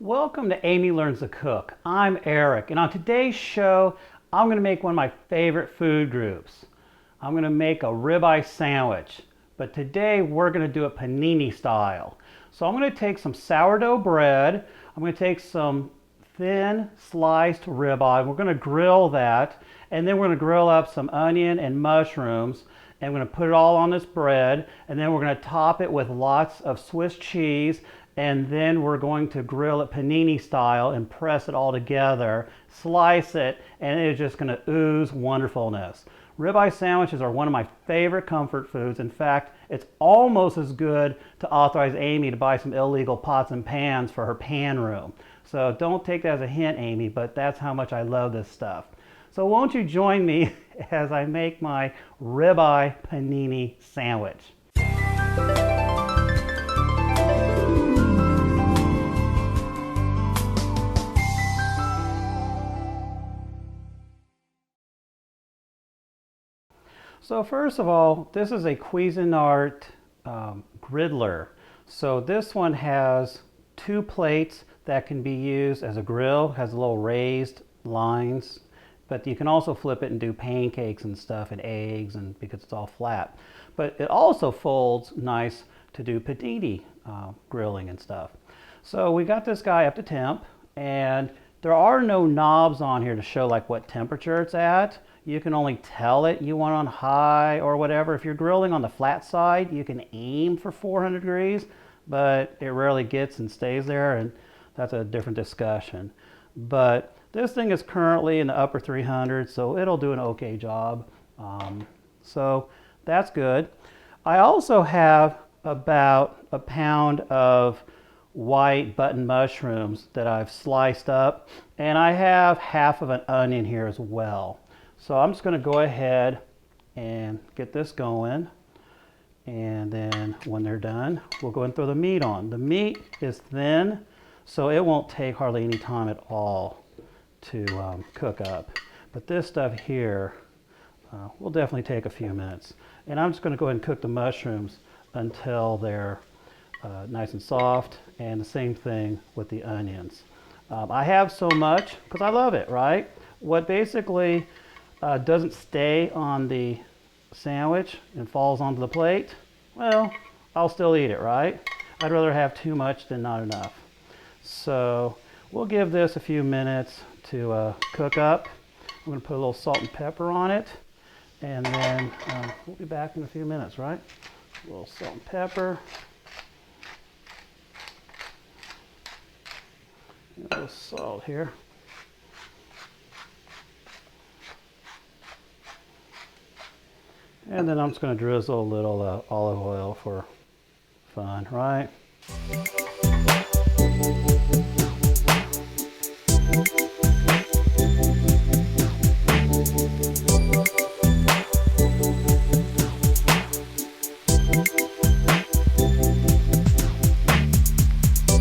Welcome to Amy Learns to Cook. I'm Eric, and on today's show, I'm going to make one of my favorite food groups. I'm going to make a ribeye sandwich, but today we're going to do it panini style. So I'm going to take some sourdough bread, I'm going to take some thin sliced ribeye, we're going to grill that, and then we're going to grill up some onion and mushrooms, and we're going to put it all on this bread, and then we're going to top it with lots of Swiss cheese, and then we're going to grill it panini style and press it all together, slice it, and it's just going to ooze wonderfulness. Ribeye sandwiches are one of my favorite comfort foods. In fact, it's almost as good to authorize Amy to buy some illegal pots and pans for her pan room. So don't take that as a hint, Amy, but that's how much I love this stuff. So won't you join me as I make my ribeye panini sandwich? So first of all, this is a Cuisinart Griddler. So this one has two plates that can be used as a grill, has little raised lines, but you can also flip it and do pancakes and stuff and eggs, and because it's all flat. But it also folds nice to do panini grilling and stuff. So we got this guy up to temp, and there are no knobs on here to show like what temperature it's at. You can only tell it you want on high or whatever. If you're grilling on the flat side, you can aim for 400 degrees, but it rarely gets and stays there, and that's a different discussion. But this thing is currently in the upper 300s, so it'll do an okay job. So that's good. I also have about a pound of white button mushrooms that I've sliced up, and I have half of an onion here as well. So I'm just going to go ahead and get this going, and then when they're done, we'll go and throw the meat on. The meat is thin, so it won't take hardly any time at all to cook up. But this stuff here will definitely take a few minutes. And I'm just going to go ahead and cook the mushrooms until they're nice and soft, and the same thing with the onions. I have so much because I love it, right? What basically doesn't stay on the sandwich and falls onto the plate, well, I'll still eat it, right? I'd rather have too much than not enough. So we'll give this a few minutes to cook up. I'm going to put a little salt and pepper on it, and then we'll be back in a few minutes, right? A little salt and pepper. A little salt here. And then I'm just going to drizzle a little olive oil for fun, right?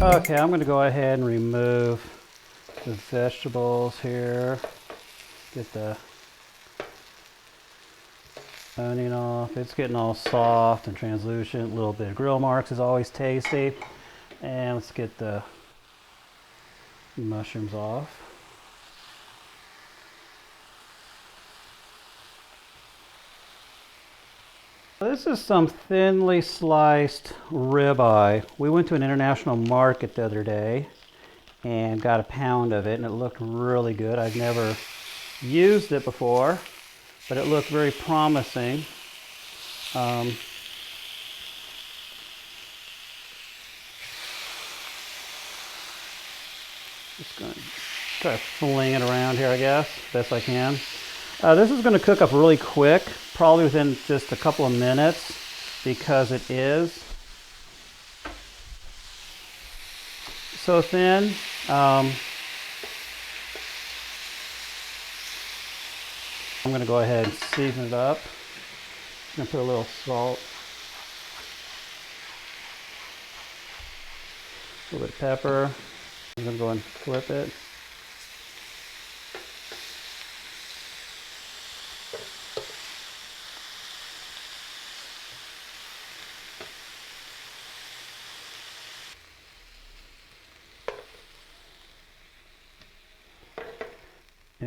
Okay, I'm going to go ahead and remove the vegetables here. Get the onion off. It's getting all soft and translucent. A little bit of grill marks is always tasty. And let's get the mushrooms off. This is some thinly sliced ribeye. We went to an international market the other day and got a pound of it, and it looked really good. I've never used it before, but it looked very promising. Just going to try to fling it around here, I guess, best I can. This is going to cook up really quick, probably within just a couple of minutes, because it is so thin. I'm going to go ahead and season it up. I'm going to put a little salt, a little bit of pepper. I'm going to go and flip it.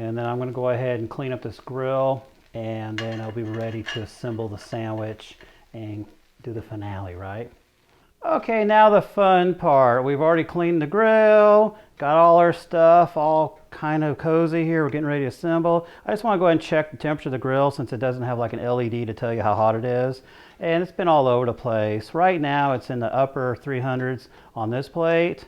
And then I'm going to go ahead and clean up this grill, and then I'll be ready to assemble the sandwich and do the finale, right? Okay, now the fun part. We've already cleaned the grill, got all our stuff all kind of cozy here. We're getting ready to assemble. I just want to go ahead and check the temperature of the grill since it doesn't have like an LED to tell you how hot it is. And it's been all over the place. Right now it's in the upper 300s on this plate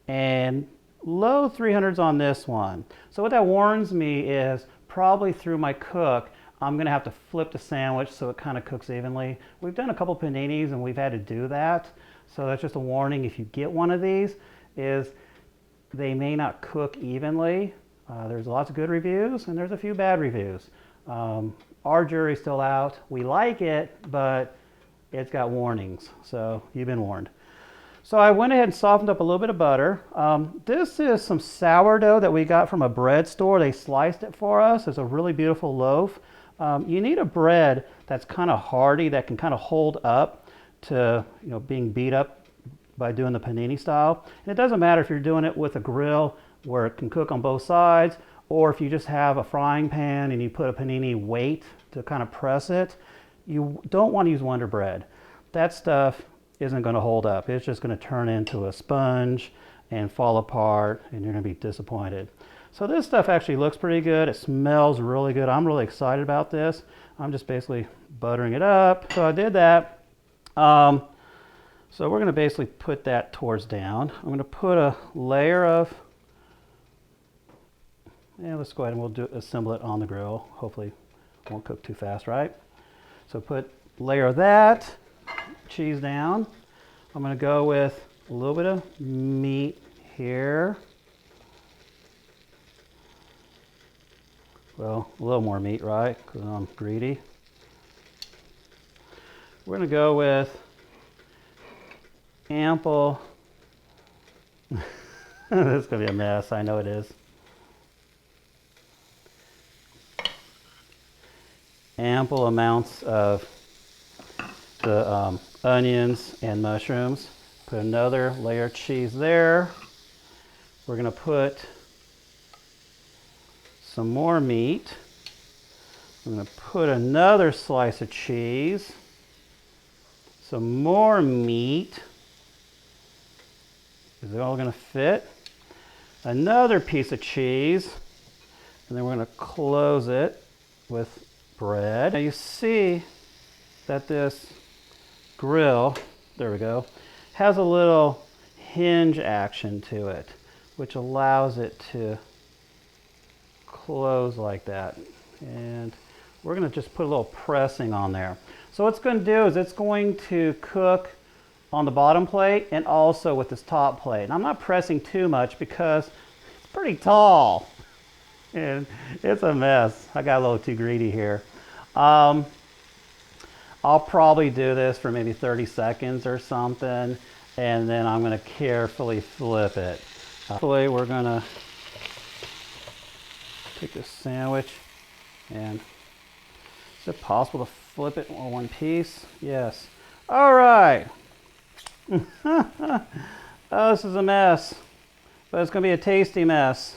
and low 300s on this one. So what that warns me is probably through my cook, I'm going to have to flip the sandwich so it kind of cooks evenly. We've done a couple paninis and we've had to do that. So that's just a warning if you get one of these, is they may not cook evenly. There's lots of good reviews and there's a few bad reviews. Our jury's still out. We like it, but it's got warnings. So you've been warned. So I went ahead and softened up a little bit of butter. This is some sourdough that we got from a bread store. They sliced it for us. It's a really beautiful loaf. You need a bread that's kind of hardy, that can kind of hold up to being beat up by doing the panini style. And it doesn't matter if you're doing it with a grill where it can cook on both sides, or if you just have a frying pan and you put a panini weight to kind of press it. You don't want to use Wonder Bread. That stuff isn't going to hold up. It's just going to turn into a sponge and fall apart, and you're going to be disappointed. So this stuff actually looks pretty good. It smells really good. I'm really excited about this. I'm just basically buttering it up. So I did that. So we're going to basically put that towards down. I'm going to put a layer of, let's go ahead and assemble it on the grill. Hopefully it won't cook too fast, right? So put a layer of that, cheese down. I'm going to go with a little bit of meat here. Well, a little more meat, right? Because I'm greedy. We're going to go with ample, this is going to be a mess, I know it is. Ample amounts of the onions and mushrooms. Put another layer of cheese there. We're going to put some more meat. I'm going to put another slice of cheese. Some more meat. Is it all going to fit? Another piece of cheese. And then we're going to close it with bread. Now you see that this grill, there we go, has a little hinge action to it, which allows it to close like that. And we're going to just put a little pressing on there. So what it's going to do is it's going to cook on the bottom plate and also with this top plate. And I'm not pressing too much because it's pretty tall and it's a mess. I got a little too greedy here. I'll probably do this for maybe 30 seconds or something, and then I'm going to carefully flip it. Hopefully we're going to take this sandwich, and is it possible to flip it in one piece? Yes. All right. Oh, this is a mess, but it's going to be a tasty mess.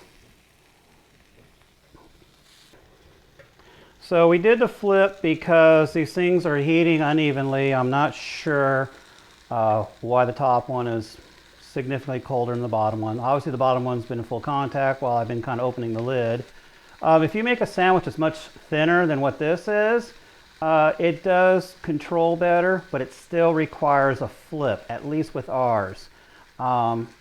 So we did the flip because these things are heating unevenly. I'm not sure why the top one is significantly colder than the bottom one. Obviously the bottom one's been in full contact while I've been kind of opening the lid. If you make a sandwich that's much thinner than what this is, it does control better, but it still requires a flip, at least with ours.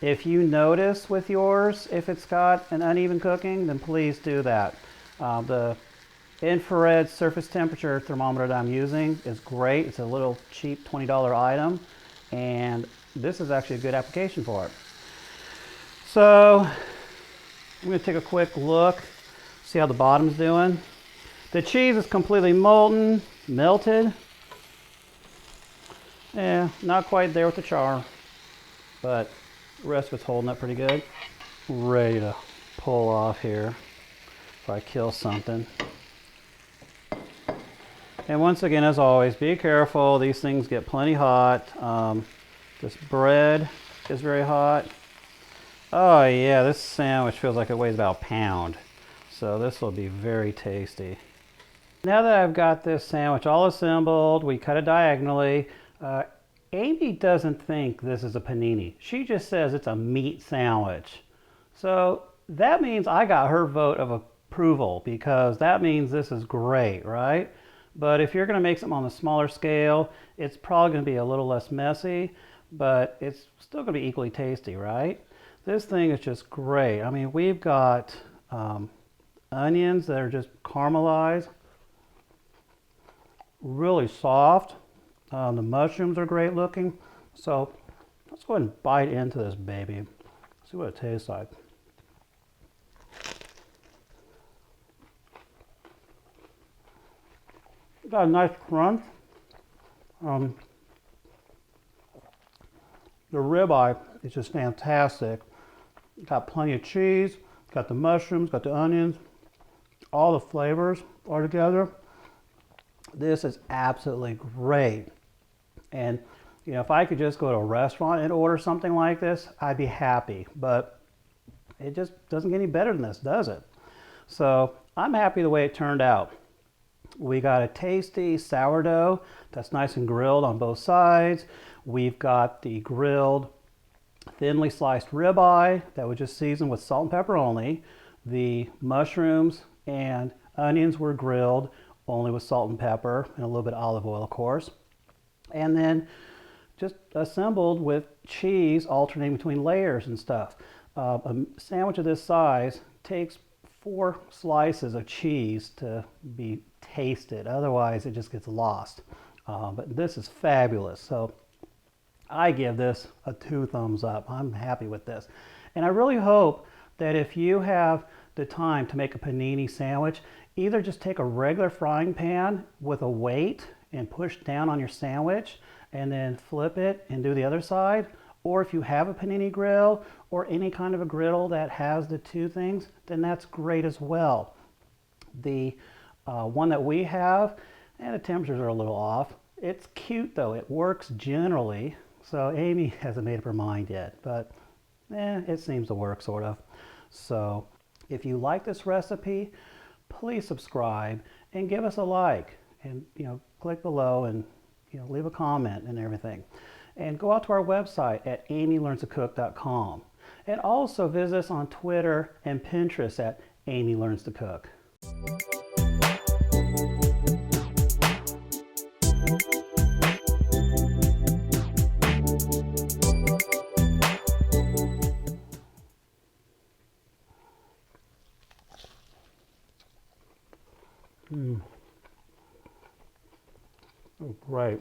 If you notice with yours, if it's got an uneven cooking, then please do that. The infrared surface temperature thermometer that I'm using is great. It's a little cheap $20 item, and this is actually a good application for it. So I'm going to take a quick look, see how the bottom's doing. The cheese is completely molten, melted. Yeah, not quite there with the char, but the rest of it's holding up pretty good. Ready to pull off here if I kill something. And once again, as always, be careful. These things get plenty hot. This bread is very hot. Oh yeah, this sandwich feels like it weighs about a pound. So this will be very tasty. Now that I've got this sandwich all assembled, we cut it diagonally. Amy doesn't think this is a panini. She just says it's a meat sandwich. So that means I got her vote of approval, because that means this is great, right? But if you're going to make something on a smaller scale, it's probably going to be a little less messy, but it's still going to be equally tasty, right? This thing is just great. I mean, we've got onions that are just caramelized, really soft. The mushrooms are great looking. So let's go ahead and bite into this baby. See what it tastes like. Got a nice crunch. The ribeye is just fantastic. Got plenty of cheese, got the mushrooms, got the onions, all the flavors are together. This is absolutely great. And you know, if I could just go to a restaurant and order something like this, I'd be happy. But it just doesn't get any better than this, does it? So I'm happy the way it turned out. We got a tasty sourdough that's nice and grilled on both sides. We've got the grilled, thinly sliced ribeye that was just seasoned with salt and pepper only. The mushrooms and onions were grilled only with salt and pepper and a little bit of olive oil, of course. And then just assembled with cheese alternating between layers and stuff. A sandwich of this size takes 4 slices of cheese to be tasted. Otherwise, it just gets lost. But this is fabulous. So I give this a 2 thumbs up. I'm happy with this. And I really hope that if you have the time to make a panini sandwich, either just take a regular frying pan with a weight and push down on your sandwich and then flip it and do the other side. Or if you have a panini grill or any kind of a griddle that has the 2 things, then that's great as well. The one that we have, and the temperatures are a little off. It's cute though, it works generally. So Amy hasn't made up her mind yet, but it seems to work sort of. So if you like this recipe, please subscribe and give us a like, and click below and leave a comment and everything. And go out to our website at amylearnstocook.com. And also visit us on Twitter and Pinterest at Amy Learns to Cook. Oh, great.